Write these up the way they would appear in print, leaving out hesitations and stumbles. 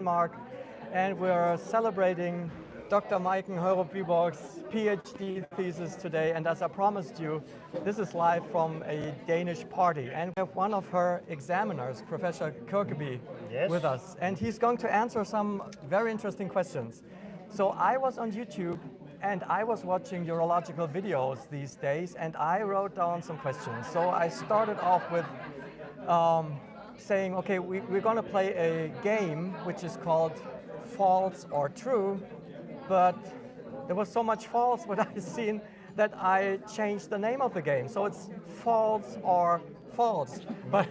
Denmark, and we're celebrating Dr. Majken Højrup Wiborg's PhD thesis today. And as I promised you, this is live from a Danish party. And we have one of her examiners, Professor Kirkeby, with us. And he's going to answer some very interesting questions. So I was on YouTube and I was watching urological videos these days, and I wrote down some questions. So I started off with saying, okay, we're going to play a game which is called false or true, but there was so much false what I've seen that I changed the name of the game. So it's false or false. But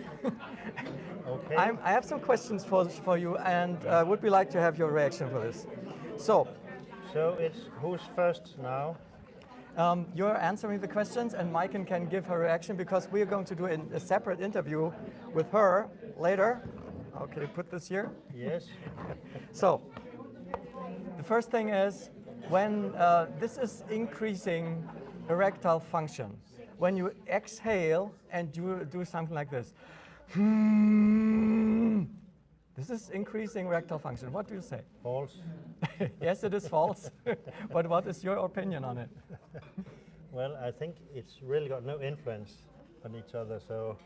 okay. I have some questions for you, and would we like to have your reaction for this. So it's who's first now? You're answering the questions, and Majken can give her reaction because we are going to do a separate interview with her later. Okay, put this here. Yes. So the first thing is when this is increasing erectile function. When you exhale and do something like this. This is increasing erectile function. What do you say? False. Yes, it is false. But what is your opinion on it? Well, I think it's really got no influence on each other. So,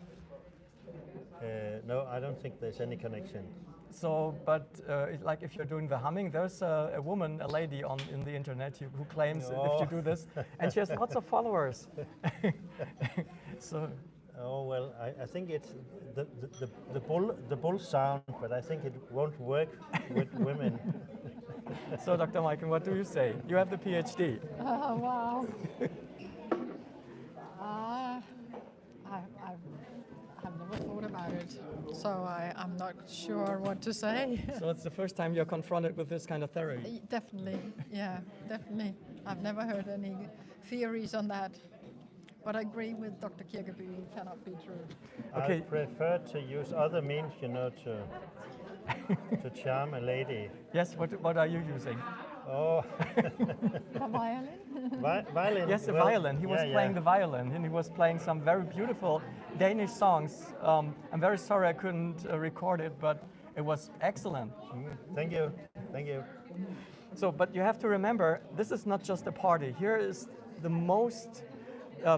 no, I don't think there's any connection. So, but like if you're doing the humming, there's a woman, a lady in the internet who claims if you do this, and she has lots of followers. So. Oh well, I think it's the bull sound, but I think it won't work with women. So, Dr. Majken, what do you say? You have the PhD. Oh wow! I've never thought about it, so I'm not sure what to say. So it's the first time you're confronted with this kind of theory. Definitely, yeah, definitely. I've never heard any theories on that. But I agree with Dr. Kirkeby, it cannot be true. Okay. I prefer to use other means, to charm a lady. Yes, what are you using? Oh. A violin? Violin? Yes, a violin. He was playing the violin, and he was playing some very beautiful Danish songs. I'm very sorry I couldn't record it, but it was excellent. Thank you. Thank you. So, but you have to remember, this is not just a party. Here is the most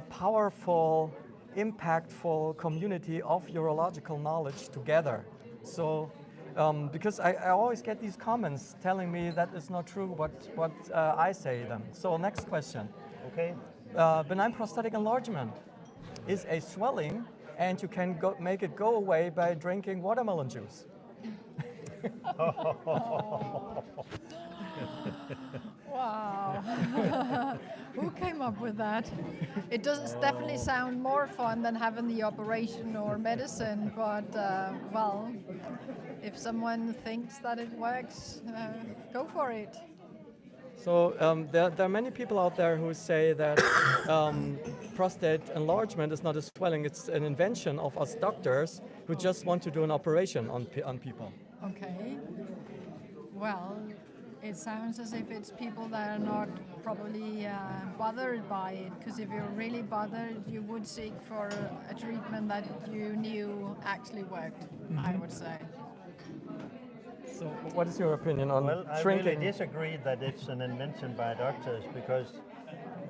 powerful, impactful community of urological knowledge together. So, because I always get these comments telling me that it's not true what I say them. So next question. Okay. Benign prostatic enlargement is a swelling, and you can make it go away by drinking watermelon juice. Wow. Who came up with that? It does definitely sound more fun than having the operation or medicine, but well, if someone thinks that it works, go for it. So there are many people out there who say that prostate enlargement is not a swelling, it's an invention of us doctors who just want to do an operation on people. Okay. Well, it sounds as if it's people that are not probably bothered by it, because if you're really bothered, you would seek for a treatment that you knew actually worked, I would say. So what is your opinion on shrinking? Well, I really disagree that it's an invention by doctors, because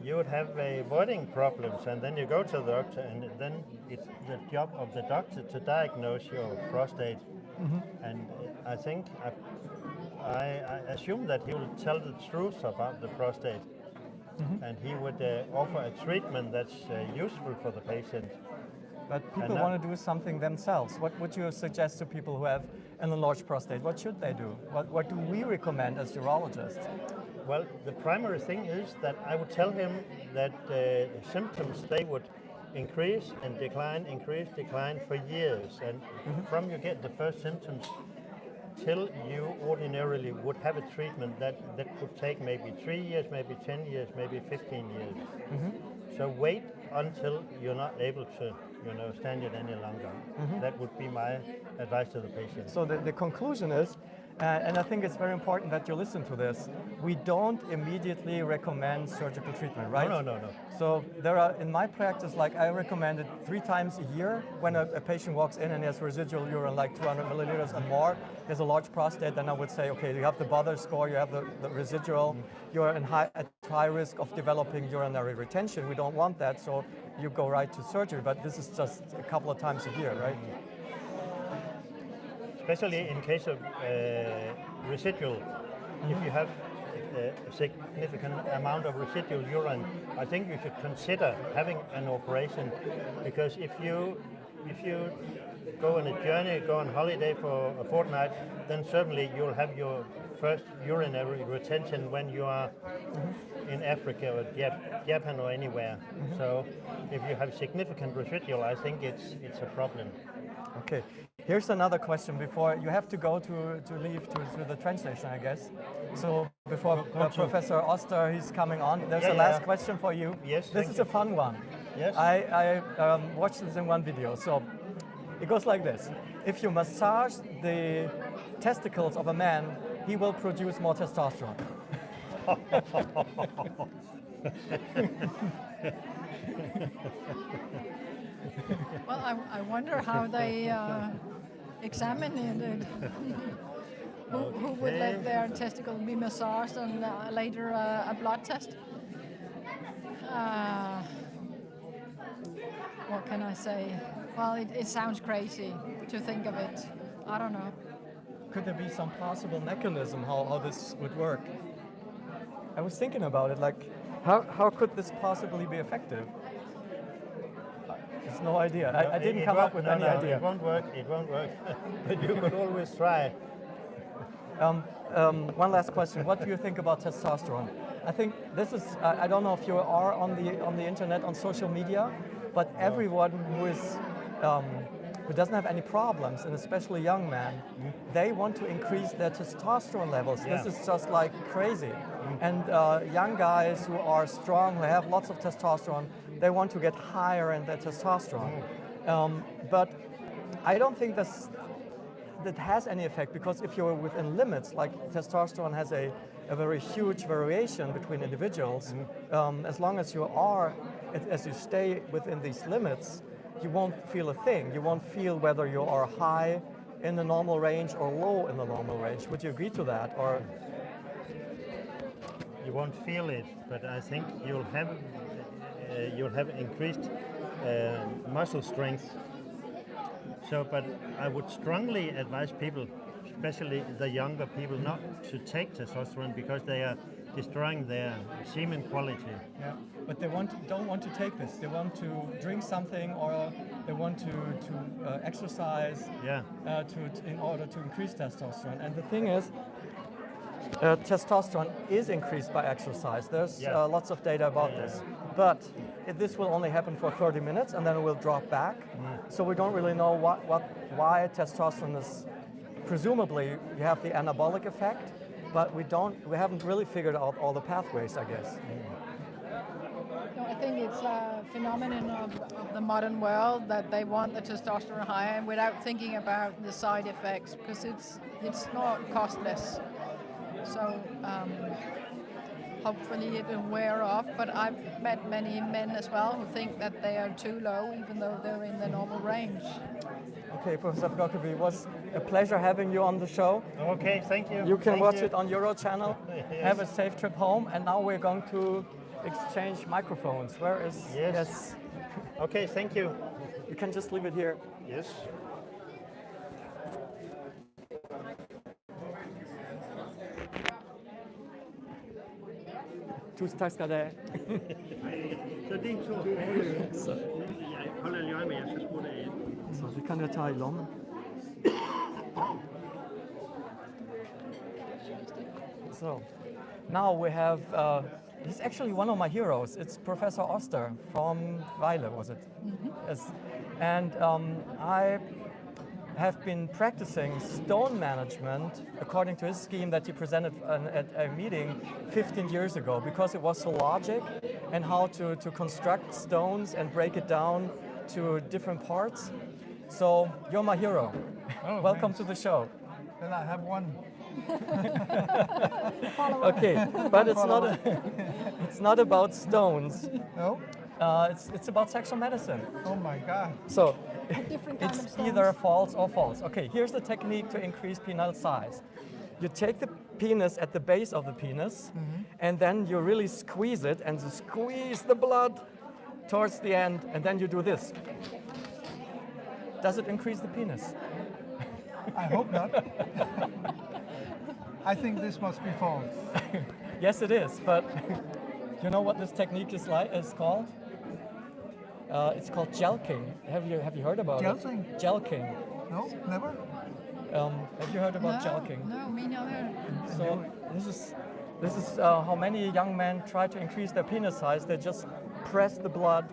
you would have voiding problems, and then you go to the doctor, and then it's the job of the doctor to diagnose your prostate. And I think I assume that he will tell the truth about the prostate, and he would offer a treatment that's useful for the patient. But people want to do something themselves. What would you suggest to people who have an enlarged prostate? What should they do? What do we recommend as urologists? Well, the primary thing is that I would tell him that symptoms, they would increase and decline for years. And from you get the first symptoms till you ordinarily would have a treatment that could take maybe 3 years, maybe 10 years, maybe 15 years. So wait until you're not able to stand it any longer. That would be my advice to the patient. So the conclusion is, And I think it's very important that you listen to this. We don't immediately recommend surgical treatment, right? No. So there are, in my practice, like I recommend it 3 times a year when a patient walks in and has residual urine like 200 milliliters and more, there's a large prostate, then I would say, okay, you have the bother score, you have the residual, you're at high risk of developing urinary retention. We don't want that, so you go right to surgery, but this is just a couple of times a year, right? Especially in case of residual, if you have a significant amount of residual urine, I think you should consider having an operation, because if you go on a journey, go on holiday for a fortnight, then certainly you'll have your first urinary retention when you are in Africa or Japan or anywhere. So if you have significant residual, I think it's a problem. Okay, here's another question before you have to go to leave to the train station, I guess. So before Professor Osther, he's coming on, there's a last question for you. Yes, this is a fun one. Yes. I watched this in one video. So it goes like this. If you massage the testicles of a man, he will produce more testosterone. Well, I wonder how they examine it. Who would let their testicles be massaged and later a blood test? What can I say? Well, it sounds crazy to think of it. I don't know. Could there be some possible mechanism how this would work? I was thinking about it, like how could this possibly be effective? There's no idea. I didn't come up with any idea. It won't work, but you could always try. One last question. What do you think about testosterone? I think this is, I don't know if you are on the internet, on social media, but everyone who doesn't have any problems, and especially young men, they want to increase their testosterone levels. Yeah. This is just like crazy. And young guys who are strong, who have lots of testosterone, they want to get higher in their testosterone. But I don't think that has any effect, because if you're within limits, like testosterone has a very huge variation between individuals, as long as you stay within these limits, you won't feel a thing. You won't feel whether you are high in the normal range or low in the normal range. Would you agree to that? Or you won't feel it, but I think you'll have increased muscle strength. So, but I would strongly advise people, especially the younger people, not to take testosterone because they are destroying their semen quality. Yeah, but they don't want to take this. They want to drink something, or they want to exercise. Yeah. In order to increase testosterone. And the thing is, testosterone is increased by exercise. There's lots of data about this. But this will only happen for 30 minutes, and then it will drop back. So we don't really know why testosterone is. Presumably, you have the anabolic effect, but we haven't really figured out all the pathways, I guess. No, I think it's a phenomenon of the modern world that they want the testosterone higher without thinking about the side effects, because it's not costless. So hopefully it will wear off, but I've met many men as well who think that they are too low even though they're in the normal range. Okay, Professor Kirkeby, it was a pleasure having you on the show. Okay, thank you. You can watch it on UroChannel. Yes. Have a safe trip home, and now we're going to exchange microphones. Where is... Yes. Okay, thank you. You can just leave it here. Yes. Tusind tak skal du have. Så det er to. Jeg holder lige øje med jer, så smutter jeg ind. Så det kan jeg tage i lommen. So, now we have, he's actually one of my heroes. It's Professor Osther from Weile, was it? Mm-hmm. Yes. And I have been practicing stone management according to his scheme that he presented at a meeting 15 years ago, because it was so logic, and how to construct stones and break it down to different parts. So you're my hero. Oh, Welcome thanks. to the show. Then I have one Okay, but it's not about stones. No? It's about sexual medicine. Oh my God. So different kind of it's stones. either false or false. Okay, here's the technique to increase penile size. You take the penis at the base of the penis, and then you really squeeze it, and you squeeze the blood towards the end, and then you do this. Does it increase the penis? I hope not. I think this must be false. Yes, it is, but you know what this technique is called? It's called jelking. Have you heard about Jelking? it? Jelking. No? Never? Have you heard about jelking? No, me neither. So this is how many young men try to increase their penis size. They just press the blood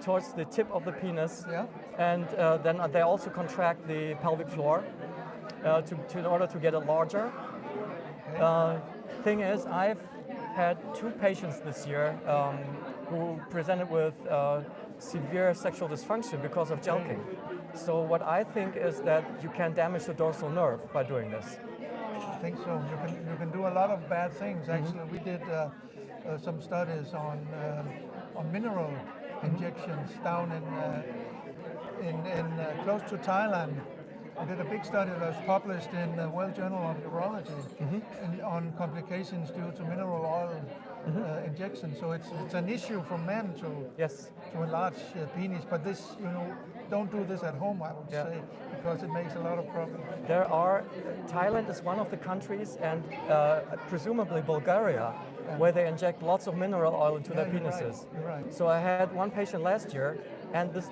towards the tip of the penis, Yeah. and then they also contract the pelvic floor in order to get it larger. Thing is, I've had 2 patients this year who presented with severe sexual dysfunction because of jelking. So what I think is that you can damage the dorsal nerve by doing this. I think so. You can do a lot of bad things. Actually, we did some studies on mineral injections down in close to Thailand. We did a big study that was published in the World Journal of Urology on complications due to mineral oil injection. So it's an issue for men to enlarge penis, but this, don't do this at home, I would say, because it makes a lot of problems. Thailand is one of the countries, and presumably Bulgaria, where they inject lots of mineral oil into their penises. You're right. So I had one patient last year, and this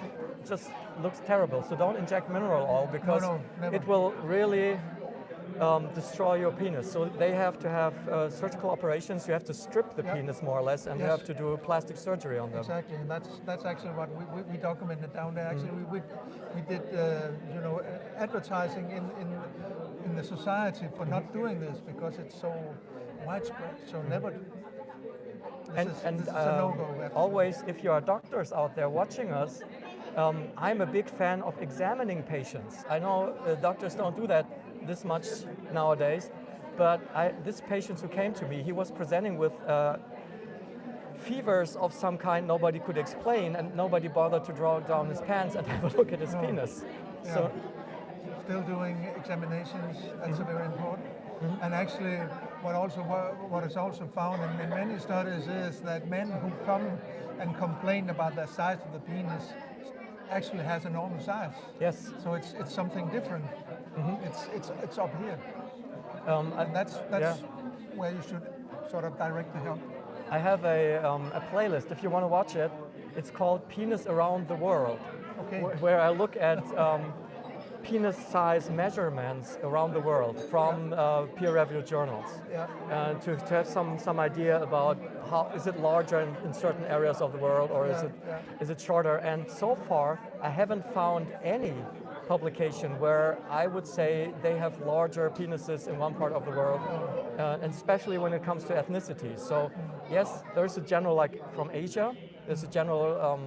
just looks terrible. So don't inject mineral oil because it will really destroy your penis. So they have to have surgical operations. You have to strip the penis more or less, and you have to do plastic surgery on them. Exactly, and that's actually what we documented down there. Actually, we did advertising in the society for not doing this because it's so widespread. So never. This is a no-go. Always, if you are doctors out there watching us, I'm a big fan of examining patients. I know doctors don't do that this much nowadays, but this patient who came to me, he was presenting with fevers of some kind nobody could explain, and nobody bothered to draw down his pants and have a look at his penis. Yeah. So, still doing examinations, that's very important. And actually, what is also found in many studies is that men who come and complain about the size of the penis actually has a normal size. yes. So it's something different. It's up here. And that's where you should sort of direct the help. I have a playlist, if you want to watch it. It's called Penis Around the World, where I look at penis size measurements around the world from peer-reviewed journals, to have some idea about how is it larger in certain areas of the world, or is it shorter. And so far, I haven't found any publication where I would say they have larger penises in one part of the world, and especially when it comes to ethnicity. So yes, there's a general, like from Asia, there's a general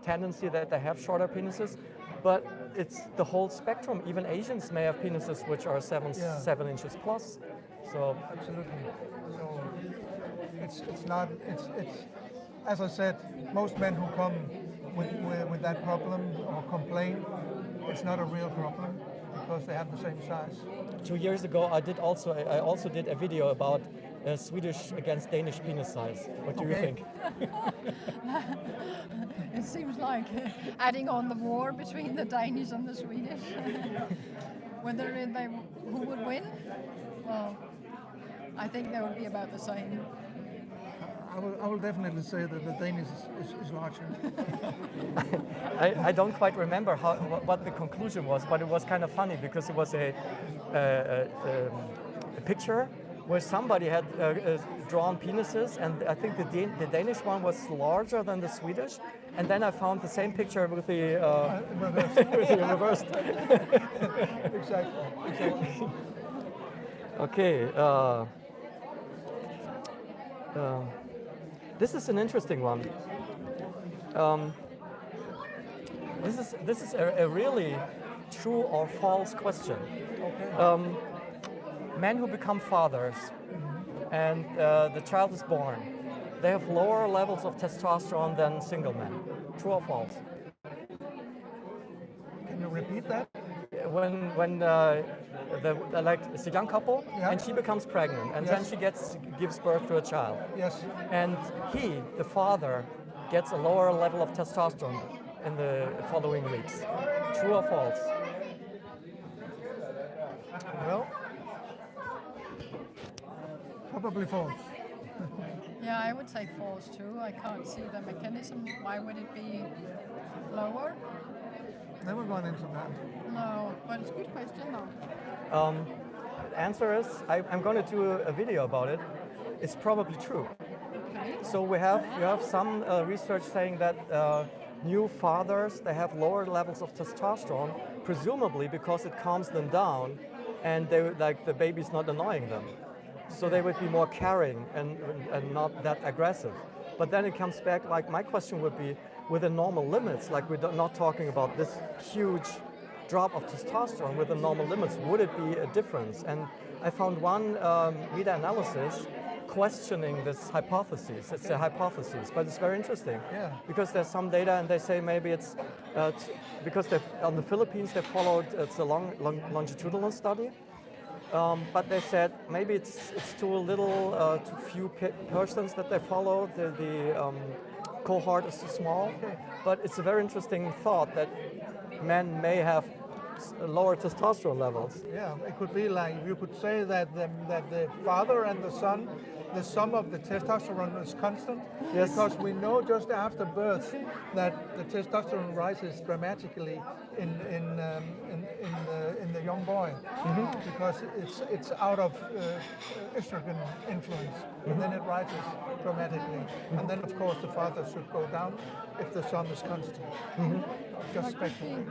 tendency that they have shorter penises, but it's the whole spectrum. Even Asians may have penises which are 7 inches plus. So absolutely. So it's not as I said, most men who come with that problem or complain, it's not a real problem because they have the same size. 2 years ago, I also did a video about Swedish against Danish penis size. What do you think? It seems like adding on the war between the Danish and the Swedish. Who would win? Well, I think they would be about the same. I will definitely say that the Danish is larger. I don't quite remember what the conclusion was, but it was kind of funny because it was a picture where somebody had drawn penises, and I think the Danish one was larger than the Swedish, and then I found the same picture with the reversed. Exactly. Okay. This is an interesting one. This is a really true or false question. Okay. men who become fathers and the child is born, they have lower levels of testosterone than single men. True or false? Can you repeat that? When like it's a young couple and she becomes pregnant and then she gives birth to a child. Yes. And the father, gets a lower level of testosterone in the following weeks. True or false? Well, probably false. Yeah, I would say false too. I can't see the mechanism. Why would it be lower? Never gone into that. No, but it's a good question though. The answer is, I'm going to do a video about it. It's probably true. Okay. So you have some research saying that new fathers, they have lower levels of testosterone, presumably because it calms them down and the baby's not annoying them. So they would be more caring and not that aggressive. But then it comes back, like my question would be, within normal limits, like we're not talking about this huge drop of testosterone, within normal limits, would it be a difference? And I found one meta-analysis questioning this hypothesis. It's a hypothesis, but it's very interesting. Yeah. Because there's some data and they say maybe it's, because on the Philippines they followed, it's a longitudinal study, but they said maybe it's too little, too few persons that they follow, the cohort is too small, but it's a very interesting thought that men may have lower testosterone levels. Yeah, it could be like, you could say that the father and the son, the sum of the testosterone is constant. Yes. Because we know just after birth that the testosterone rises dramatically in the young boy, because it's out of estrogen influence, and then it rises dramatically. And then of course the father should go down if the son is constant. Just speculating.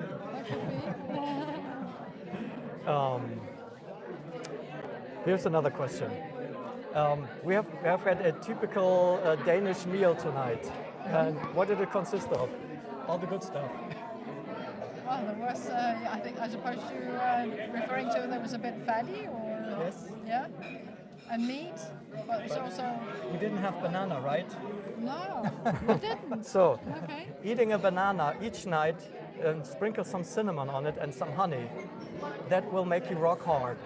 Here's another question. We have had a typical Danish meal tonight. And what did it consist of? All the good stuff. Well, there was, I suppose you're referring to there was a bit fatty or? Yes. Yeah. And meat, but it was also... We didn't have banana, right? No, we didn't. So, Okay. eating a banana each night and sprinkle some cinnamon on it and some honey, that will make you rock hard.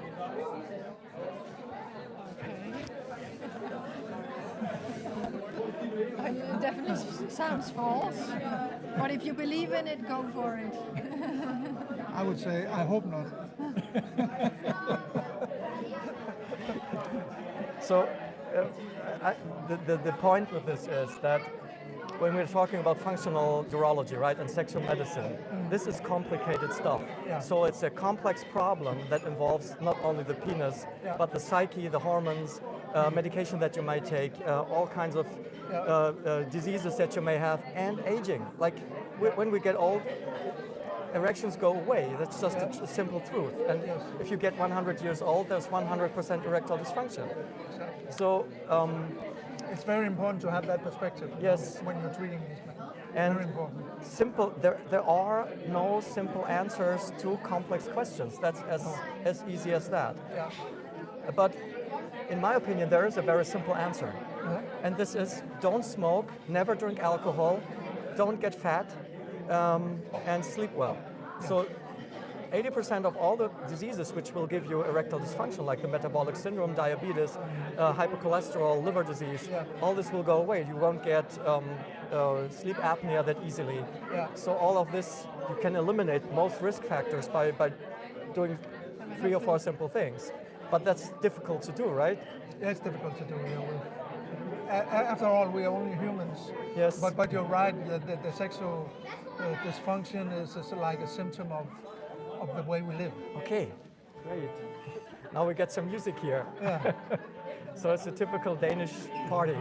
It definitely sounds false, but if you believe in it, go for it. I would say, I hope not. So, the point with this is that when we're talking about functional urology, right, and sexual medicine, this is complicated stuff. Yeah. So it's a complex problem that involves not only the penis, but the psyche, the hormones, medication that you might take, all kinds of diseases that you may have, and aging. Like when we get old, erections go away. That's just a simple truth. And if you get 100 years old, there's 100% erectile dysfunction. Exactly. So It's very important to have that perspective. Yes. When you're treating these men. and Very important. there are no simple answers to complex questions. That's as easy as that. Yeah. But in my opinion, there is a very simple answer. And this is don't smoke, never drink alcohol, don't get fat, and sleep well. So 80% of all the diseases which will give you erectile dysfunction, like the metabolic syndrome, diabetes, hypercholesterol, liver disease, all this will go away. You won't get sleep apnea that easily. Yeah. So all of this, you can eliminate most risk factors by doing 3 or 4 simple things. But that's difficult to do, right? Yeah, it's difficult to do. After all, we are only humans. Yes. But you're right. The sexual dysfunction is like a symptom of the way we live. Okay, great. Now we get some music here. Yeah. So it's a typical Danish party.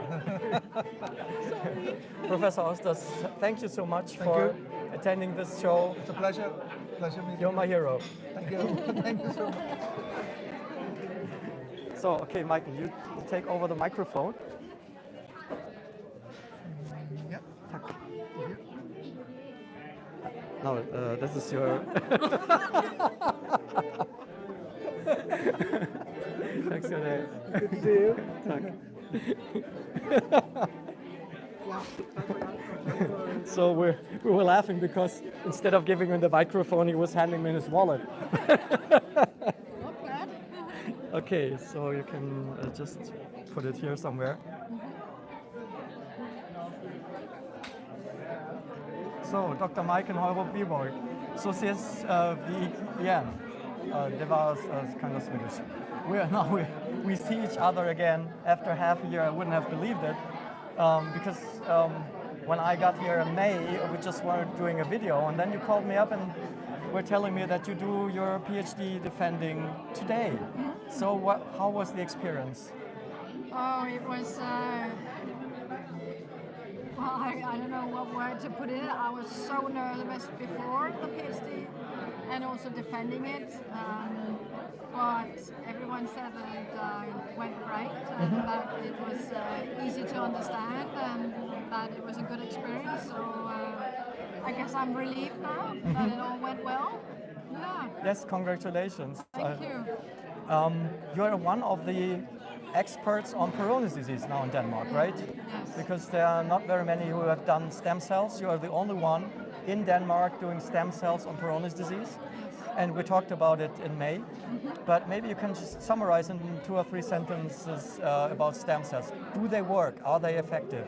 Professor Osther, thank you so much for attending this show. It's a pleasure. Pleasure meeting You're my hero. Thank you. Thank you so much. So, okay, Michael, you take over the microphone. Yeah. No, this is your... skal du have. Good to see you. Tak. So we were laughing because instead of giving him the microphone, he was handing me his wallet. Not bad. Okay, so you can just put it here somewhere. Så, Dr. Majken Højrup Wiborg, så ses vi igen. Det var kind of Swedish. We see each other again after half a year. I wouldn't have believed it because when I got here in May, we just were doing a video, and then you called me up and were telling me that you do your PhD defending today. So how was the experience? Oh, it was, well, I don't know what word to put in it. I was so nervous before the PhD and also defending it. But everyone said that it went great and that it was easy to understand and that it was a good experience. So I guess I'm relieved now that it all went well. Yeah. Yes, congratulations. Thank you. You're one of the experts on Peyronie's disease now in Denmark, right? Yes. Because there are not very many who have done stem cells. You are the only one in Denmark doing stem cells on Peyronie's disease. And we talked about it in May. But maybe you can just summarize in 2 or 3 sentences about stem cells. Do they work? Are they effective?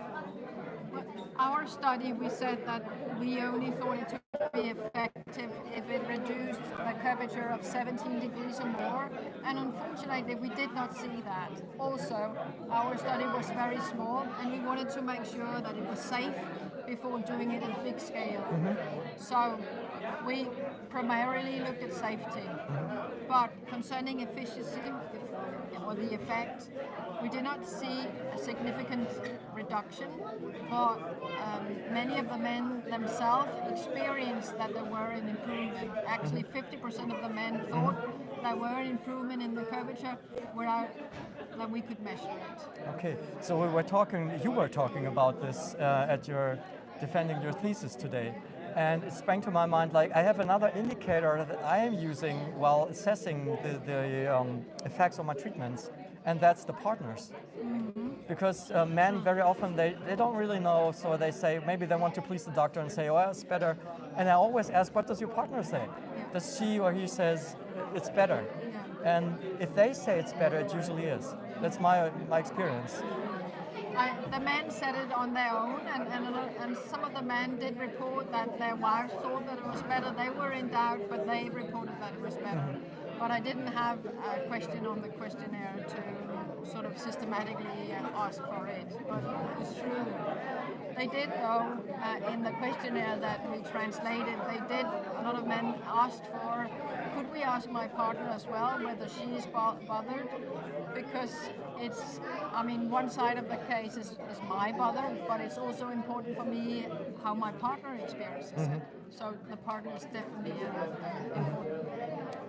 Our study, we said that we only thought it to be effective if it reduced the curvature of 17 degrees or more, and unfortunately we did not see that. Also, our study was very small and we wanted to make sure that it was safe before doing it at big scale. So we primarily looked at safety, but concerning efficiency or the effect, we did not see a significant reduction, but many of the men themselves experienced that there were an improvement. Actually, 50% of the men thought there were an improvement in the curvature without that we could measure it. Okay, so you were talking about this at your defending your thesis today. And it sprang to my mind, like, I have another indicator that I am using while assessing the effects of my treatments, and that's the partners. Because men very often, they don't really know, so they say, maybe they want to please the doctor and say, oh, it's better. And I always ask, what does your partner say? Does she or he says, it's better? And if they say it's better, it usually is. That's my experience. The men said it on their own, and some of the men did report that their wives thought that it was better. They were in doubt, but they reported that it was better. But I didn't have a question on the questionnaire to sort of systematically ask for it. But it's true. They did, though, in the questionnaire that we translated, a lot of men asked for, could we ask my partner as well whether she is bothered? Because it's, I mean, one side of the case is my bother, but it's also important for me how my partner experiences it. So the partner is definitely important.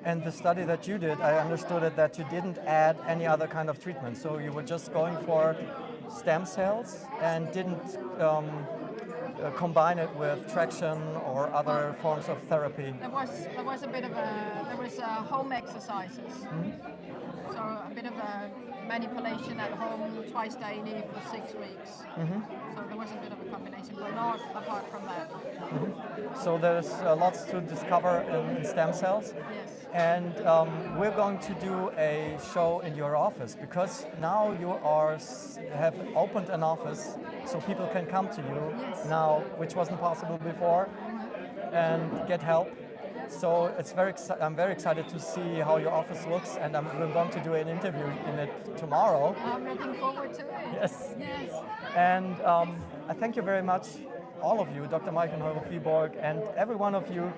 And the study that you did, I understood it that you didn't add any other kind of treatment. So you were just going for stem cells and didn't combine it with traction or other forms of therapy. There was a bit of home exercises. So a bit of a manipulation at home twice daily for 6 weeks. So there was a bit of a combination, but not apart from that. So there's lots to discover in stem cells. Yes. And we're going to do a show in your office because now you have opened an office so people can come to you now, which wasn't possible before, and get help. So it's I'm very excited to see how your office looks, and we're going to do an interview in it tomorrow. I'm looking forward to it. Yes. Yes. And I thank you very much, all of you, Dr. Majken Højrup Wiborg, and every one of you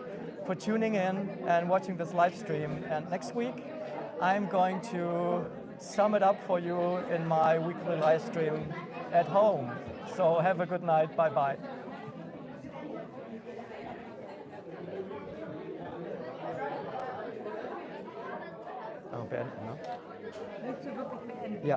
for tuning in and watching this live stream. And next week, I'm going to sum it up for you in my weekly live stream at home. So have a good night. Bye-bye. Oh, Ben, no? Ja.